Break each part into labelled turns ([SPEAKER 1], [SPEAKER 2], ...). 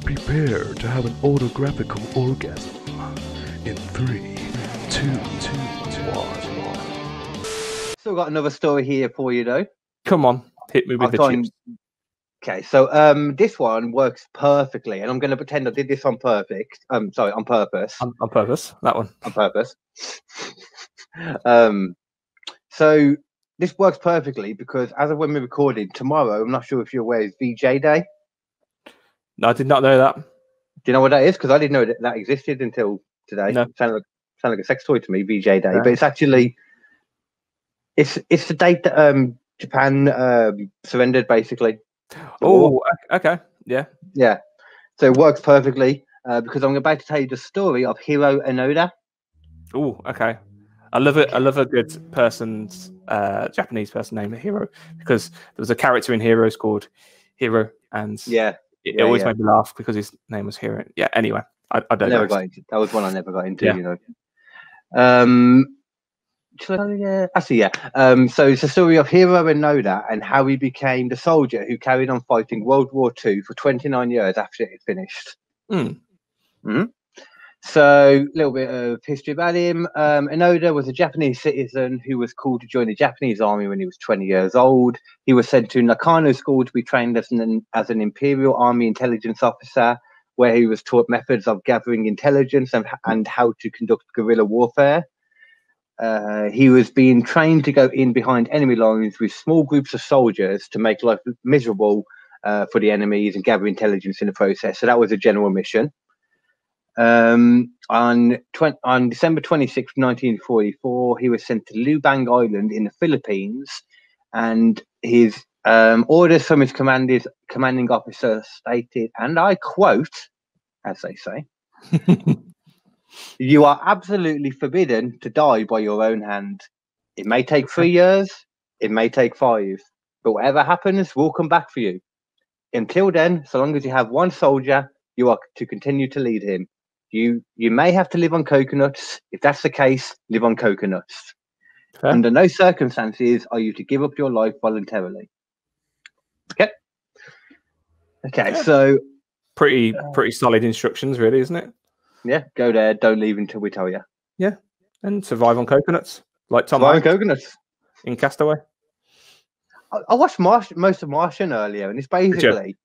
[SPEAKER 1] Prepare to have an autographical orgasm. In 3, 2, 1.
[SPEAKER 2] Still got another story here for you, though.
[SPEAKER 3] Come on, hit me with the chips.
[SPEAKER 2] Okay, so this one works perfectly, and I'm going to pretend I did this on purpose. On purpose.
[SPEAKER 3] On purpose, that one.
[SPEAKER 2] On purpose. So this works perfectly because as of when we're recording tomorrow, I'm not sure if you're aware, is VJ Day.
[SPEAKER 3] No, I did not know that.
[SPEAKER 2] Do you know what that is? Because I didn't know that existed until today.
[SPEAKER 3] No.
[SPEAKER 2] Sound like a sex toy to me, VJ Day. No. But it's actually it's the date that Japan surrendered, basically.
[SPEAKER 3] Oh, okay, yeah.
[SPEAKER 2] So it works perfectly because I'm about to tell you the story of Hiro Onoda.
[SPEAKER 3] Oh, okay. I love it. I love a good person's Japanese person named Hiro because there was a character in Heroes called Hiro, and it always made me laugh because his name was Hiro. Yeah. Anyway, I don't know.
[SPEAKER 2] That was one I never got into. You know. So it's the story of Hiro Onoda and how he became the soldier who carried on fighting World War II for 29 years after it had finished. So a little bit of history about him. Onoda was a Japanese citizen who was called to join the Japanese army when he was 20 years old. He was sent to Nakano School to be trained as an Imperial Army intelligence officer, where he was taught methods of gathering intelligence and how to conduct guerrilla warfare. He was being trained to go in behind enemy lines with small groups of soldiers to make life miserable for the enemies and gather intelligence in the process. So that was a general mission. On December 26, 1944, he was sent to Lubang Island in the Philippines, and his orders from his commanding officer stated, and I quote, as they say, "You are absolutely forbidden to die by your own hand. It may take 3 years, it may take 5, but whatever happens, we'll come back for you. Until then, so long as you have one soldier, you are to continue to lead him. You may have to live on coconuts. If that's the case, live on coconuts. Okay. Under no circumstances are you to give up your life voluntarily." Okay.
[SPEAKER 3] Yeah.
[SPEAKER 2] So
[SPEAKER 3] pretty solid instructions, really, isn't it?
[SPEAKER 2] Yeah, go there. Don't leave until we tell you.
[SPEAKER 3] Yeah, and survive on coconuts, like Tom
[SPEAKER 2] Hanks on coconuts
[SPEAKER 3] in Castaway.
[SPEAKER 2] I watched most of Martian earlier, and it's basically,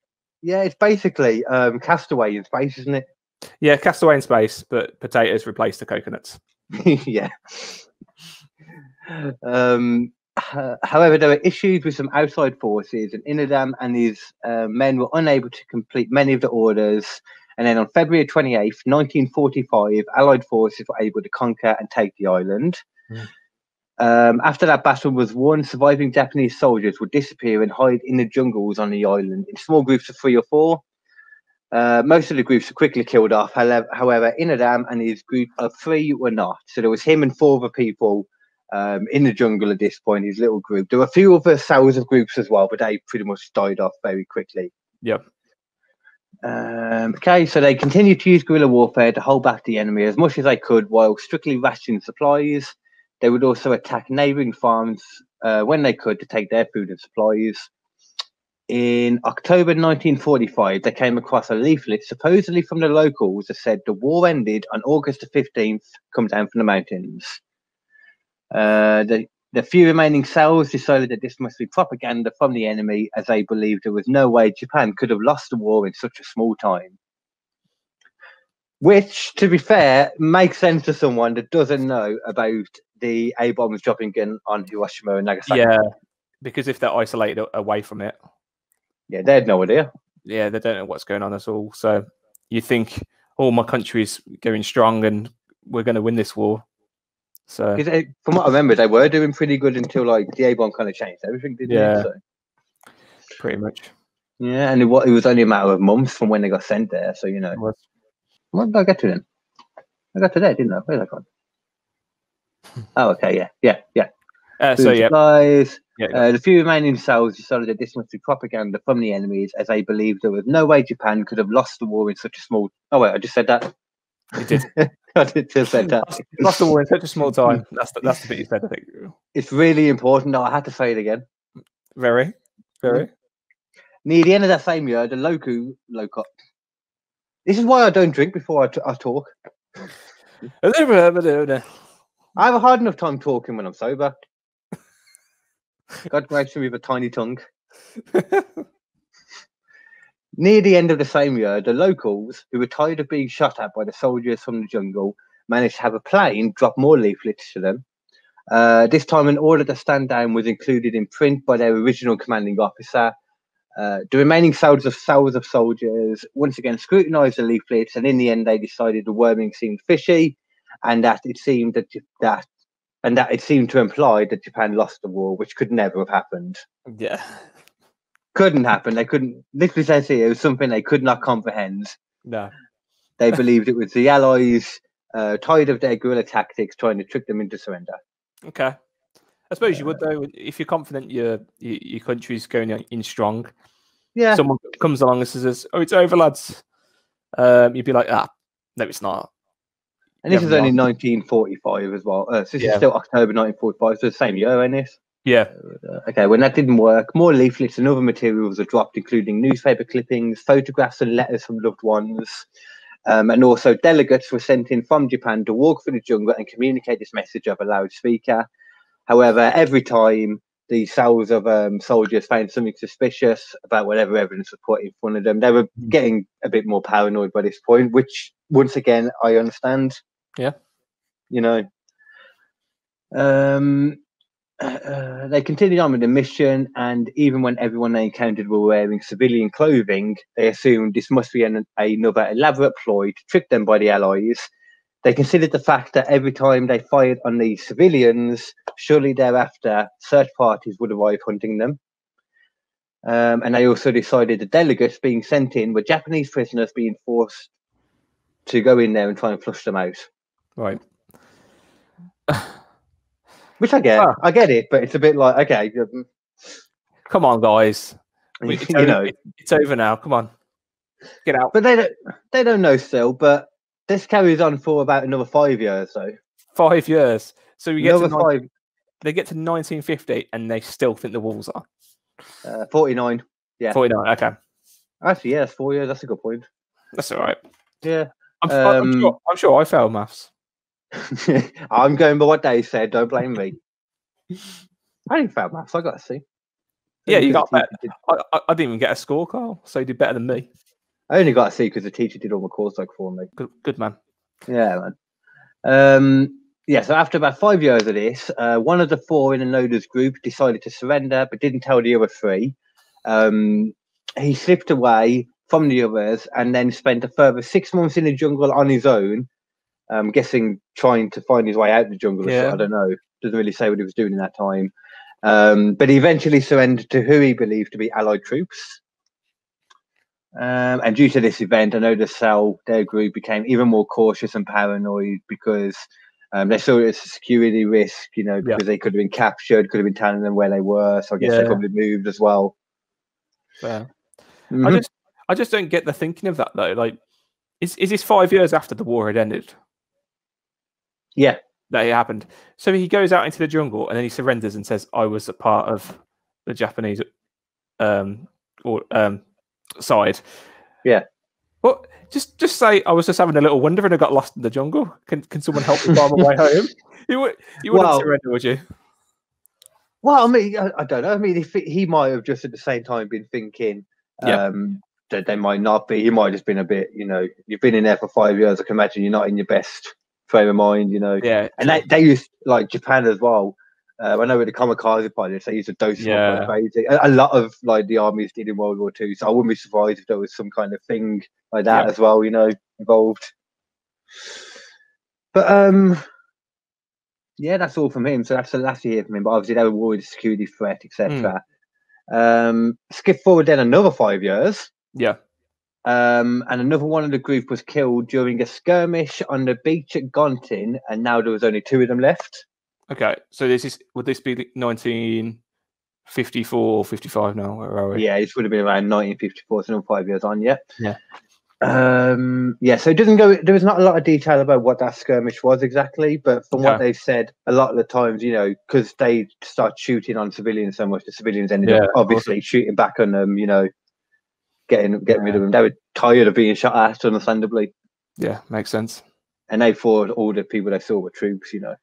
[SPEAKER 2] Castaway in space, isn't it?
[SPEAKER 3] Yeah, Castaway in space, but potatoes replace the coconuts.
[SPEAKER 2] Yeah. However, there were issues with some outside forces, and Inadam and his men were unable to complete many of the orders. And then on February 28th, 1945, Allied forces were able to conquer and take the island. After that battle was won, surviving Japanese soldiers would disappear and hide in the jungles on the island in small groups of 3 or 4. Most of the groups were quickly killed off. However, Inadam and his group of 3 were not. So there was him and 4 other people in the jungle at this point, his little group. There were a few other cells of groups as well, but they pretty much died off very quickly.
[SPEAKER 3] Yep.
[SPEAKER 2] Okay, so they continued to use guerrilla warfare to hold back the enemy as much as they could while strictly rationing supplies. They would also attack neighboring farms when they could to take their food and supplies. In October 1945, they came across a leaflet supposedly from the locals that said the war ended on August the 15th, come down from the mountains. The few remaining cells decided that this must be propaganda from the enemy, as they believed there was no way Japan could have lost the war in such a small time. Which, to be fair, makes sense to someone that doesn't know about the A-bombs dropping on Hiroshima and Nagasaki.
[SPEAKER 3] Yeah, because if they're isolated away from it.
[SPEAKER 2] Yeah, they had no idea.
[SPEAKER 3] Yeah, they don't know what's going on at all. So you think, oh, my country's going strong and we're going to win this war. So
[SPEAKER 2] from what I remember, they were doing pretty good until like the A-bomb kind of changed everything, didn't it? So.
[SPEAKER 3] Pretty much.
[SPEAKER 2] Yeah, and it was only a matter of months from when they got sent there. So, you know. What did I get to then? I got to there, didn't I? Where's that gone? Oh, okay, yeah. Supplies. The few remaining cells decided that this must be propaganda from the enemies, as they believed there was no way Japan could have lost the war in such a small... Oh, wait, I just said that.
[SPEAKER 3] You did.
[SPEAKER 2] I did just say that.
[SPEAKER 3] Lost the war in such a small time. That's the bit you said, I think.
[SPEAKER 2] It's really important, though. I had to say it again.
[SPEAKER 3] Very.
[SPEAKER 2] Near the end of that same year, the Loku This is why I don't drink before I talk. I have a hard enough time talking when I'm sober. God graced me with a tiny tongue. Near the end of the same year, the locals, who were tired of being shot at by the soldiers from the jungle, managed to have a plane drop more leaflets to them. This time, an order to stand down was included in print by their original commanding officer. The remaining cells of soldiers once again scrutinised the leaflets, and in the end, they decided the wording seemed fishy, and that it seemed to imply that Japan lost the war, which could never have happened.
[SPEAKER 3] Yeah.
[SPEAKER 2] Couldn't happen. They couldn't. Literally says here it was something they could not comprehend.
[SPEAKER 3] No.
[SPEAKER 2] They believed it was the Allies, tired of their guerrilla tactics, trying to trick them into surrender.
[SPEAKER 3] Okay. I suppose you would, though, if you're confident your country's going in strong.
[SPEAKER 2] Yeah.
[SPEAKER 3] Someone comes along and says, "Oh, it's over, lads." You'd be like, "Ah, no, it's not."
[SPEAKER 2] And this is only 1945 as well. So this is still October 1945, so the same year, ain't this?
[SPEAKER 3] Yeah.
[SPEAKER 2] Okay, when that didn't work, more leaflets and other materials were dropped, including newspaper clippings, photographs and letters from loved ones. And also delegates were sent in from Japan to walk through the jungle and communicate this message over a loudspeaker. However, every time the cells of soldiers found something suspicious about whatever evidence was put in front of them, they were getting a bit more paranoid by this point, which, once again, I understand.
[SPEAKER 3] Yeah.
[SPEAKER 2] You know. They continued on with the mission, and even when everyone they encountered were wearing civilian clothing, they assumed this must be another elaborate ploy to trick them by the Allies. They considered the fact that every time they fired on the civilians, shortly thereafter, search parties would arrive hunting them. And they also decided the delegates being sent in were Japanese prisoners being forced to go in there and try and flush them out.
[SPEAKER 3] Right.
[SPEAKER 2] Which I get. I get it, but it's a bit like, okay.
[SPEAKER 3] Come on, guys. It's over now. Come on. Get out.
[SPEAKER 2] But they don't know still, but this carries on for about another 5 years, though.
[SPEAKER 3] 5 years. So we get
[SPEAKER 2] to 5.
[SPEAKER 3] They get to 1950 and they still think the walls are
[SPEAKER 2] 49. Yeah.
[SPEAKER 3] 49. Okay.
[SPEAKER 2] Actually, yeah, it's 4 years. That's a good point.
[SPEAKER 3] That's all right.
[SPEAKER 2] Yeah.
[SPEAKER 3] I'm sure I failed maths.
[SPEAKER 2] I'm going by what they said. Don't blame me. I didn't fail maths. I got a C.
[SPEAKER 3] Yeah, you got better. I didn't even get a score, Carl. So you did better than me.
[SPEAKER 2] I only got a C because the teacher did all my coursework for me.
[SPEAKER 3] Good man.
[SPEAKER 2] Yeah, man. Yeah, so after about 5 years of this, one of the 4 in Onoda's group decided to surrender, but didn't tell the other 3. He slipped away from the others and then spent a further 6 months in the jungle on his own. I'm guessing trying to find his way out of the jungle. Yeah. I don't know. Doesn't really say what he was doing in that time. But he eventually surrendered to who he believed to be Allied troops. And due to this event, Onoda Cell, their group, became even more cautious and paranoid because they saw it as a security risk, because they could have been captured, could have been telling them where they were. So I guess they probably moved as well.
[SPEAKER 3] Yeah. Mm-hmm. I just don't get the thinking of that, though. Like, is this 5 years after the war had ended?
[SPEAKER 2] Yeah.
[SPEAKER 3] That it happened. So he goes out into the jungle and then he surrenders and says, I was a part of the Japanese side.
[SPEAKER 2] Yeah.
[SPEAKER 3] Well, just say I was just having a little wander and I got lost in the jungle. Can someone help me find my way home? You wouldn't surrender, would you?
[SPEAKER 2] Well, I mean, I don't know. I mean, he might have just at the same time been thinking that they might not be. He might have just been a bit, you've been in there for 5 years. I can imagine you're not in your best frame of mind,
[SPEAKER 3] Yeah.
[SPEAKER 2] And they used, like Japan as well. I know with the kamikaze pilots, they used a dose like crazy. A lot of like the armies did in World War II, so I wouldn't be surprised if there was some kind of thing like that as well, involved. But that's all from him. So that's the last you hear from him. But obviously they were worried security threat, etc. Skip forward then another 5 years.
[SPEAKER 3] Yeah.
[SPEAKER 2] And another one of the group was killed during a skirmish on the beach at Gontin, and now there was only 2 of them left.
[SPEAKER 3] Okay, so would this be 1954 or 55 now? Where are we?
[SPEAKER 2] Yeah, this would have been around 1954, so 5 years on, yeah.
[SPEAKER 3] Yeah.
[SPEAKER 2] So it doesn't go. There was not a lot of detail about what that skirmish was exactly, but from what they've said, a lot of the times, because they start shooting on civilians so much, the civilians ended up obviously shooting back on them, getting rid of them. They were tired of being shot at, understandably.
[SPEAKER 3] Yeah, makes sense.
[SPEAKER 2] And they thought all the people they saw were troops, you know.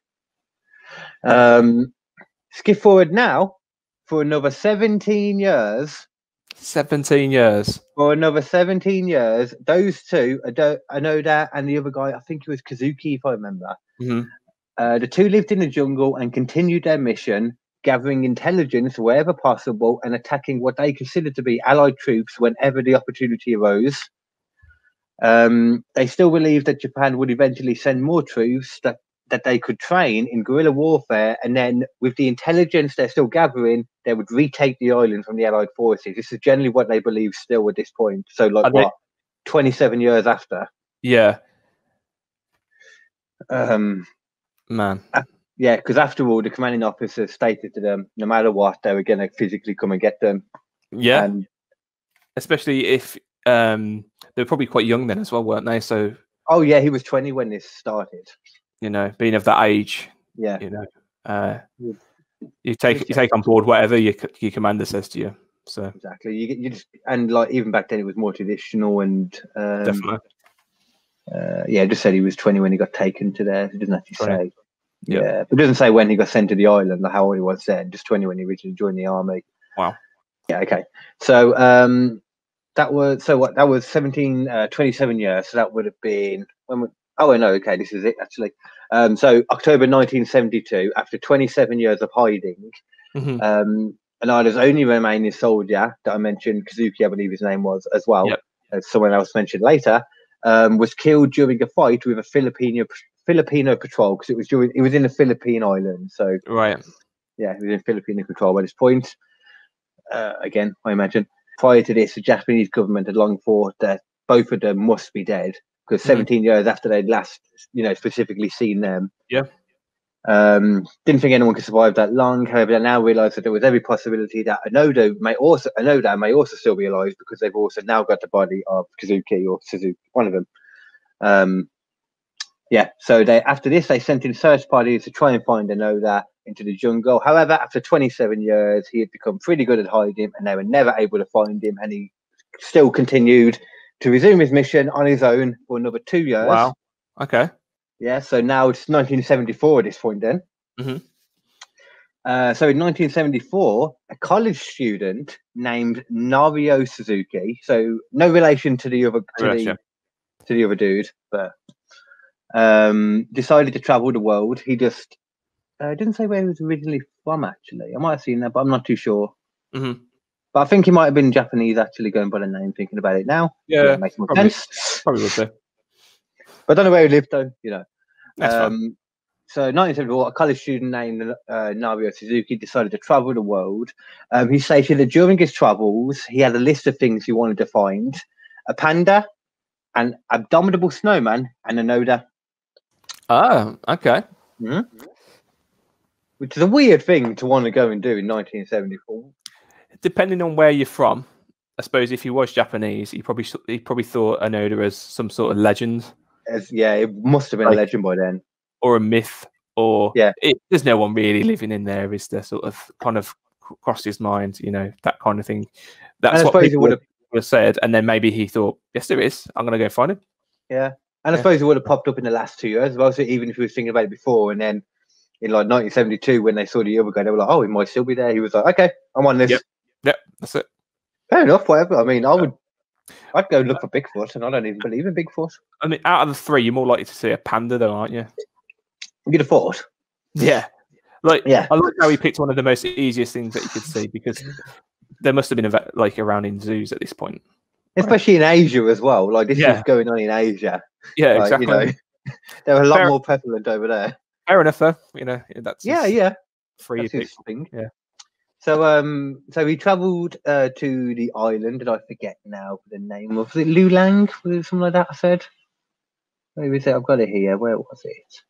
[SPEAKER 2] Skip forward now for another 17 years.
[SPEAKER 3] 17 years.
[SPEAKER 2] For another 17 years, those two, Onoda and the other guy, I think it was Kazuki, if I remember. The two lived in the jungle and continued their mission, gathering intelligence wherever possible and attacking what they considered to be Allied troops whenever the opportunity arose. They still believed that Japan would eventually send more troops that they could train in guerrilla warfare, and then with the intelligence they're still gathering, they would retake the island from the Allied forces. This is generally what they believe still at this point. So, like, 27 years after?
[SPEAKER 3] Yeah.
[SPEAKER 2] Man. Yeah, because after all, the commanding officer stated to them, no matter what, they were going to physically come and get them.
[SPEAKER 3] Yeah. Especially if they were probably quite young then as well, weren't they? So.
[SPEAKER 2] Oh yeah, he was 20 when this started.
[SPEAKER 3] You know, being of that age.
[SPEAKER 2] Yeah.
[SPEAKER 3] You know, you take on board whatever your commander says to you. So
[SPEAKER 2] exactly, you just, and like even back then it was more traditional and
[SPEAKER 3] definitely.
[SPEAKER 2] Yeah, just said he was 20 when he got taken to there. It doesn't actually 20. Say.
[SPEAKER 3] Yeah,
[SPEAKER 2] but it doesn't say when he got sent to the island or how old he was then. Just 20 when he originally joined the army.
[SPEAKER 3] Wow.
[SPEAKER 2] Yeah. Okay. So that was 27 years. So that would have been when. Oh no. Okay, this is it actually. So October 1972, after 27 years of hiding, Onoda's only remaining soldier that I mentioned, Kazuki, I believe his name was as well, as someone else mentioned later, was killed during a fight with a Filipino patrol, because it was in the Philippine island. So
[SPEAKER 3] right,
[SPEAKER 2] yeah, he was in Filipino control by this point. Again, I imagine prior to this, the Japanese government had long thought that both of them must be dead, because 17 years after they'd last, specifically seen them.
[SPEAKER 3] Yeah.
[SPEAKER 2] Didn't think anyone could survive that long. However, they now realise that there was every possibility that Onoda may also still be alive, because they've also now got the body of Kazuki or Suzuki, one of them. So after this, they sent in search parties to try and find Onoda into the jungle. However, after 27 years, he had become pretty good at hiding, and they were never able to find him, and he still continued to resume his mission on his own for another 2 years.
[SPEAKER 3] Wow. Okay.
[SPEAKER 2] Yeah, so now it's 1974 at this point then. So in 1974, a college student named Nario Suzuki, so no relation to the other to the other dude, but decided to travel the world. He just didn't say where he was originally from, actually. I might have seen that, but I'm not too sure. But I think he might have been Japanese, actually, going by the name, thinking about it now.
[SPEAKER 3] Yeah,
[SPEAKER 2] makes more sense.
[SPEAKER 3] Probably would be.
[SPEAKER 2] But I don't know where he lived, though,
[SPEAKER 3] That's fine.
[SPEAKER 2] So 1974, a college student named Nario Suzuki decided to travel the world. He stated that during his travels, he had a list of things he wanted to find: a panda, an abominable snowman, and Onoda.
[SPEAKER 3] Oh, okay.
[SPEAKER 2] Which is a weird thing to want to go and do in 1974.
[SPEAKER 3] Depending on where you're from, I suppose if he was Japanese, he probably thought Onoda as some sort of legend.
[SPEAKER 2] It must have been a legend by then,
[SPEAKER 3] or a myth, or there's no one really living in there. Is the sort of kind of crossed his mind, that kind of thing. That's what people would have said, and then maybe he thought, yes, there is. I'm going to go find him.
[SPEAKER 2] Yeah, and I suppose it would have popped up in the last 2 years as well. So even if he was thinking about it before, and then in like 1972, when they saw the other guy, they were like, "Oh, he might still be there." He was like, "Okay, I'm on this."
[SPEAKER 3] Yep, that's it.
[SPEAKER 2] Fair enough. Whatever. I mean, I'd go look for Bigfoot, and I don't even believe in Bigfoot.
[SPEAKER 3] I mean, out of the three, you're more likely to see a panda, though, aren't you?
[SPEAKER 2] You'd have thought.
[SPEAKER 3] Yeah. I like how he picked one of the most easiest things that you could see, because there must have been around in zoos at this point,
[SPEAKER 2] especially in Asia as well. Like this is going on in Asia.
[SPEAKER 3] Yeah, exactly.
[SPEAKER 2] They're a lot more prevalent over there.
[SPEAKER 3] Fair enough, though. That's
[SPEAKER 2] free thing.
[SPEAKER 3] Yeah.
[SPEAKER 2] So he travelled to the island, and I forget now the name of it. Lulang, was it something like that? I said. Where is it? I've got it here. Where was it?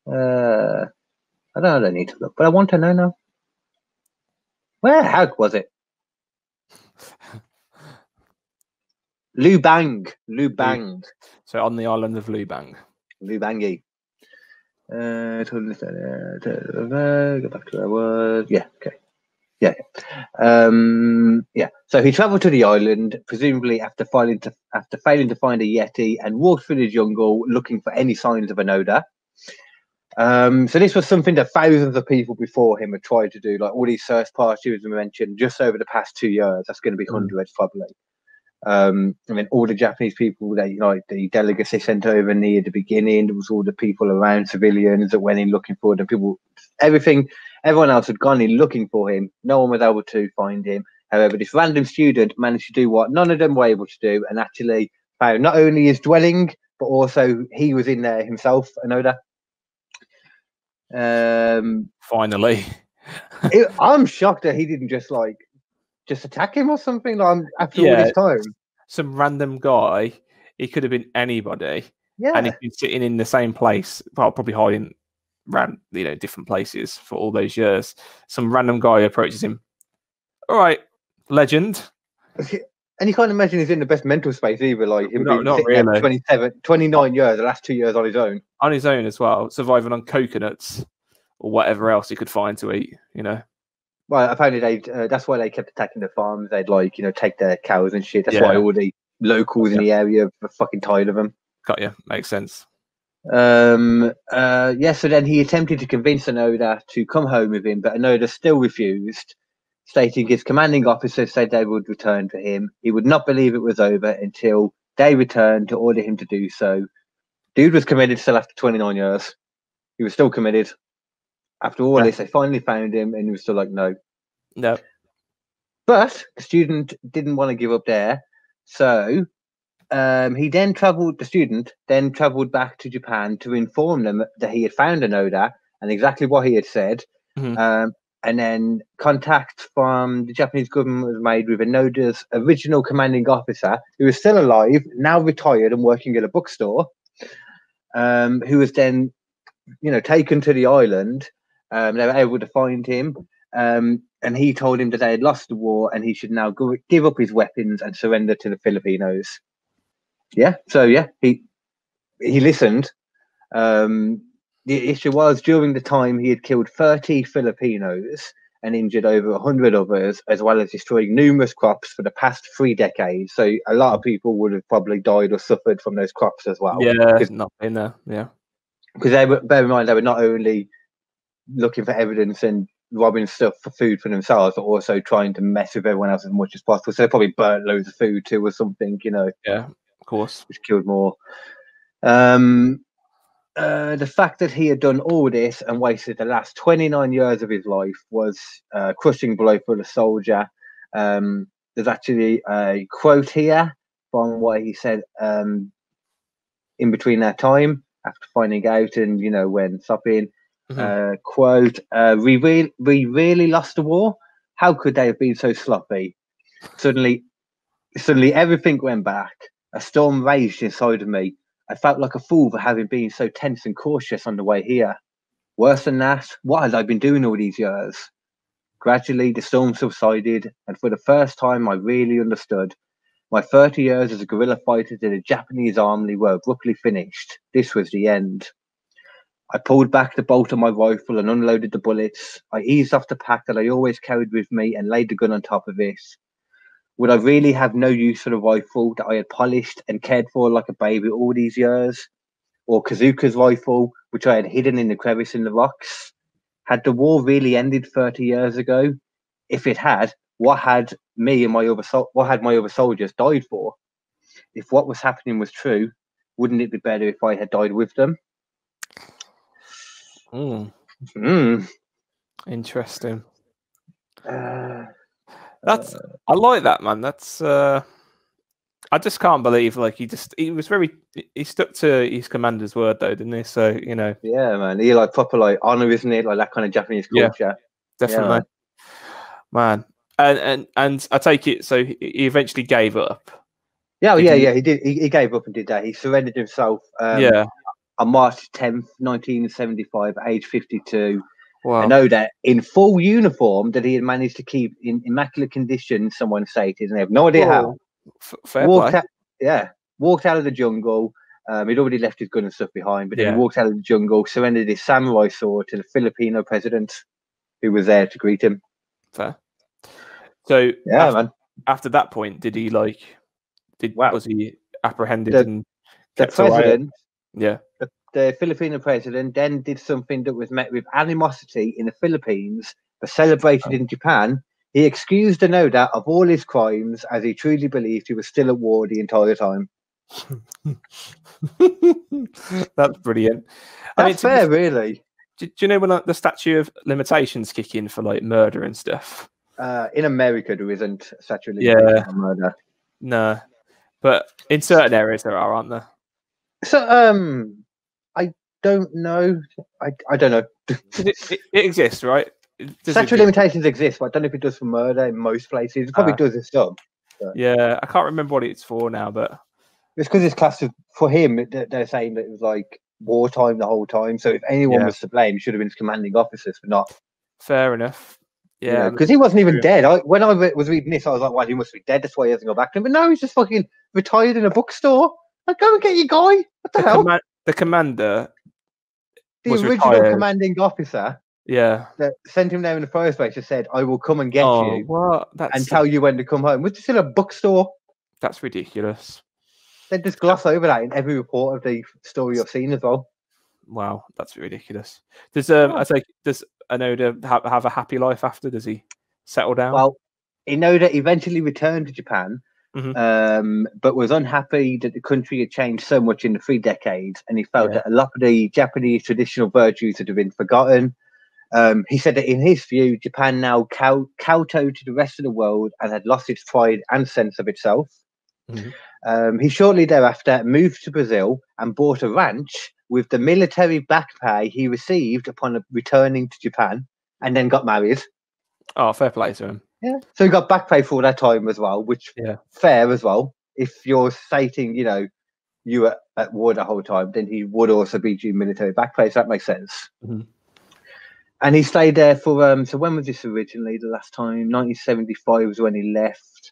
[SPEAKER 2] I don't need to look, but I want to know now. Where the heck was it? Lubang.
[SPEAKER 3] So on the island of Lubang.
[SPEAKER 2] Lubangi. Go back to where I was. Yeah, okay. Yeah. Yeah. So he travelled to the island, presumably after failing to find a Yeti, and walked through the jungle looking for any signs of Onoda. So this was something that thousands of people before him had tried to do, like all these search parties we mentioned, just over the past 2 years. That's going to be hundreds probably. I mean, all the Japanese people, they like the delegates they sent over near the beginning. There was all the people around, civilians that went in looking for them. People, everyone else had gone in looking for him. No one was able to find him. However, this random student managed to do what none of them were able to do, and actually found not only his dwelling, but also he was in there himself. Onoda.
[SPEAKER 3] Finally,
[SPEAKER 2] I'm shocked that he didn't just attack him or something. After all this time,
[SPEAKER 3] some random guy. He could have been anybody.
[SPEAKER 2] Yeah,
[SPEAKER 3] and he's been sitting in the same place, well, probably hiding around, different places for all those years. Some random guy approaches him. All right, legend.
[SPEAKER 2] And you can't imagine he's in the best mental space either. Like him being
[SPEAKER 3] not really.
[SPEAKER 2] 29 years, the last 2 years on his own.
[SPEAKER 3] On his own as well, surviving on coconuts or whatever else he could find to eat.
[SPEAKER 2] Well, apparently that's why they kept attacking the farms. They'd take their cows and shit. That's why all the locals in the area were fucking tired of them.
[SPEAKER 3] Got you. Makes sense.
[SPEAKER 2] So then he attempted to convince Onoda to come home with him, but Onoda still refused, stating his commanding officer said they would return for him. He would not believe it was over until they returned to order him to do so. Dude was committed still after 29 years. He was still committed. After all this, they finally found him, and he was still like, no.
[SPEAKER 3] No.
[SPEAKER 2] But the student didn't want to give up there, so the student then travelled back to Japan to inform them that he had found Onoda and exactly what he had said.
[SPEAKER 3] Mm-hmm.
[SPEAKER 2] And then contact from the Japanese government was made with Onoda's original commanding officer, who is still alive, now retired and working at a bookstore, who was then, taken to the island. They were able to find him, and he told him that they had lost the war and he should now give up his weapons and surrender to the Filipinos. Yeah, so he listened. The issue was, during the time, he had killed 30 Filipinos and injured over 100 others, as well as destroying numerous crops for the past 3 decades. So a lot of people would have probably died or suffered from those crops as well.
[SPEAKER 3] Yeah, not in there. Yeah,
[SPEAKER 2] because bear in mind, they were not only looking for evidence and robbing stuff for food for themselves, but also trying to mess with everyone else as much as possible. So they probably burnt loads of food too, or something.
[SPEAKER 3] Yeah, of course,
[SPEAKER 2] which killed more. The fact that he had done all this and wasted the last 29 years of his life was a crushing blow for the soldier. There's actually a quote here from what he said in between that time after finding out and, when stopping. Mm-hmm. Quote, we really lost the war? How could they have been so sloppy? Suddenly everything went back. A storm raged inside of me. I felt like a fool for having been so tense and cautious on the way here. Worse than that, what had I been doing all these years? Gradually, the storm subsided, and for the first time, I really understood. My 30 years as a guerrilla fighter to the Japanese army were abruptly finished. This was the end. I pulled back the bolt of my rifle and unloaded the bullets. I eased off the pack that I always carried with me and laid the gun on top of it. Would I really have no use for the rifle that I had polished and cared for like a baby all these years? Or Kazuka's rifle, which I had hidden in the crevice in the rocks? Had the war really ended 30 years ago? If it had, what had my other soldiers died for? If what was happening was true, wouldn't it be better if I had died with them?
[SPEAKER 3] Interesting. I like that, man. That's I just can't believe he stuck to his commander's word though, didn't he? So
[SPEAKER 2] yeah, man, he proper honor, isn't it? Like that kind of Japanese culture.
[SPEAKER 3] Yeah, definitely, man. And I take it, so he eventually gave up.
[SPEAKER 2] Yeah, he did. He gave up and did that. He surrendered himself. On March 10th, 1975, age 52. Wow. I know that in full uniform that he had managed to keep in immaculate condition, someone stated, and they have no idea how. Walked out of the jungle. He'd already left his gun and stuff behind, but then he walked out of the jungle, surrendered his samurai sword to the Filipino president, who was there to greet him.
[SPEAKER 3] Fair. So
[SPEAKER 2] yeah,
[SPEAKER 3] after that point, did he like? Was he apprehended and
[SPEAKER 2] the president?
[SPEAKER 3] Yeah.
[SPEAKER 2] The Filipino president then did something that was met with animosity in the Philippines, but celebrated in Japan. He excused Onoda of all his crimes, as he truly believed he was still at war the entire time.
[SPEAKER 3] That's brilliant.
[SPEAKER 2] That's fair, really.
[SPEAKER 3] Do you know when the statute of limitations kick in for like murder and stuff?
[SPEAKER 2] In America, there isn't a statute of limitations for murder.
[SPEAKER 3] No, but in certain areas there are, aren't there?
[SPEAKER 2] So, I don't know. I don't know.
[SPEAKER 3] It exists, right?
[SPEAKER 2] Statute of limitations exists, but I don't know if it does for murder in most places. It probably does in some. But...
[SPEAKER 3] Yeah, I can't remember what it's for now, but
[SPEAKER 2] it's because it's classed for him. They're saying that it was like wartime the whole time. So if anyone was to blame, it should have been his commanding officers, but not.
[SPEAKER 3] Fair enough. Yeah,
[SPEAKER 2] because he wasn't even dead. When I was reading this, I was like, "Well, he must be dead. That's why he hasn't gone back to him." But no, he's just fucking retired in a bookstore. Like, go and get your guy. What the hell?
[SPEAKER 3] The commander,
[SPEAKER 2] the original
[SPEAKER 3] retired.
[SPEAKER 2] Commanding officer, that sent him there in the first place, just said, "I will come and get you, and tell you when to come home." Which is in a bookstore.
[SPEAKER 3] That's ridiculous.
[SPEAKER 2] They just gloss over that in every report of the story I've seen as well.
[SPEAKER 3] Wow, that's ridiculous. Does Onoda have a happy life after? Does he settle down?
[SPEAKER 2] Well, Onoda eventually returned to Japan, but was unhappy that the country had changed so much in the 3 decades, and he felt that a lot of the Japanese traditional virtues had been forgotten. He said that in his view, Japan now kowtowed to the rest of the world and had lost its pride and sense of itself. He shortly thereafter moved to Brazil and bought a ranch with the military back pay he received upon returning to Japan, and then got married.
[SPEAKER 3] Oh, fair play to him.
[SPEAKER 2] Yeah. So he got back pay for that time as well, which fair as well. If you're stating, you were at war the whole time, then he would also be due military back pay. So that makes sense. And he stayed there for so when was this originally? The last time, 1975 was when he left.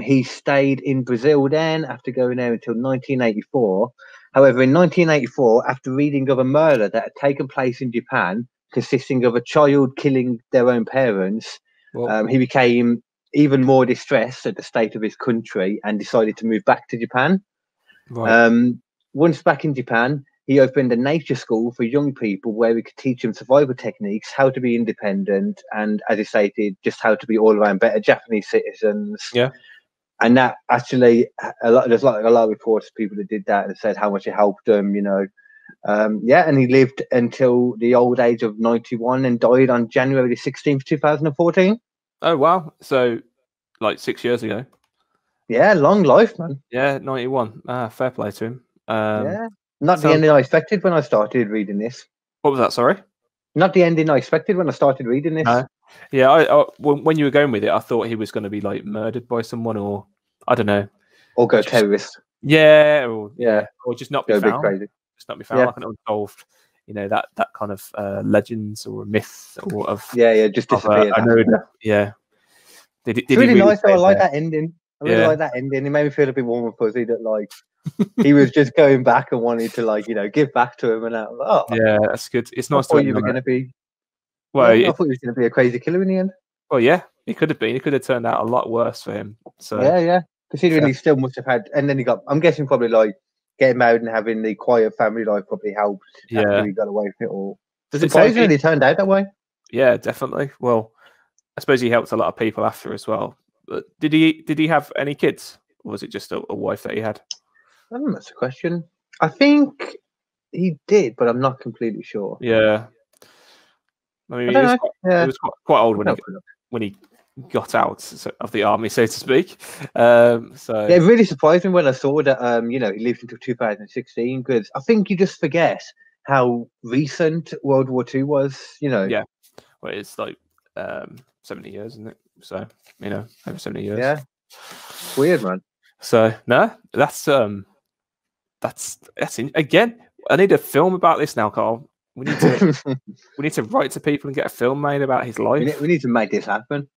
[SPEAKER 2] He stayed in Brazil then after going there until 1984. However, in 1984, after reading of a murder that had taken place in Japan, consisting of a child killing their own parents, he became even more distressed at the state of his country and decided to move back to Japan. Once back in Japan, he opened a nature school for young people where he could teach them survival techniques, how to be independent, and, as he stated, just how to be all around better Japanese citizens.
[SPEAKER 3] Yeah.
[SPEAKER 2] And that actually, there's a lot of reports of people that did that and said how much it helped them, and he lived until the old age of 91 and died on January 16th, 2014.
[SPEAKER 3] Oh, wow. So, like 6 years ago.
[SPEAKER 2] Yeah, long life, man.
[SPEAKER 3] Yeah, 91. Fair play to him.
[SPEAKER 2] Not the ending I expected when I started reading this.
[SPEAKER 3] What was that, sorry?
[SPEAKER 2] Not the ending I expected when I started reading this.
[SPEAKER 3] Yeah, I when you were going with it, I thought he was going to be like murdered by someone, or I don't know,
[SPEAKER 2] or go terrorist.
[SPEAKER 3] Yeah, or just not be found.
[SPEAKER 2] Crazy.
[SPEAKER 3] Just not be found, like an unsolved, that kind of legends or myth or of
[SPEAKER 2] just disappeared.
[SPEAKER 3] Yeah,
[SPEAKER 2] it's really nice. Though. I like that ending. I really like that ending. It made me feel a bit warm and fuzzy that like he was just going back and wanting to give back to him, and that.
[SPEAKER 3] Yeah, that's good. It's nice.
[SPEAKER 2] I thought you were going to be.
[SPEAKER 3] Well,
[SPEAKER 2] I thought he was going to be a crazy killer in the end.
[SPEAKER 3] Well, yeah, he could have been. He could have turned out a lot worse for him. So
[SPEAKER 2] yeah. Considering he still must have had, and then he got. I'm guessing probably like getting married and having the quiet family life probably helped. After he got away from it all. Surprisingly, it turned out that way.
[SPEAKER 3] Yeah, definitely. Well, I suppose he helped a lot of people after as well. But did he have any kids, or was it just a wife that he had?
[SPEAKER 2] That's a question. I think he did, but I'm not completely sure.
[SPEAKER 3] Yeah. I mean, he was quite old when he got out of the army, so to speak.
[SPEAKER 2] It really surprised me when I saw that. He lived until 2016, because I think you just forget how recent World War II was.
[SPEAKER 3] Yeah. Well, it's like 70 years, isn't it? So over 70 years.
[SPEAKER 2] Yeah. Weird, man.
[SPEAKER 3] So no, that's again. I need a film about this now, Carl. We need to write to people and get a film made about his life.
[SPEAKER 2] We need to make this happen.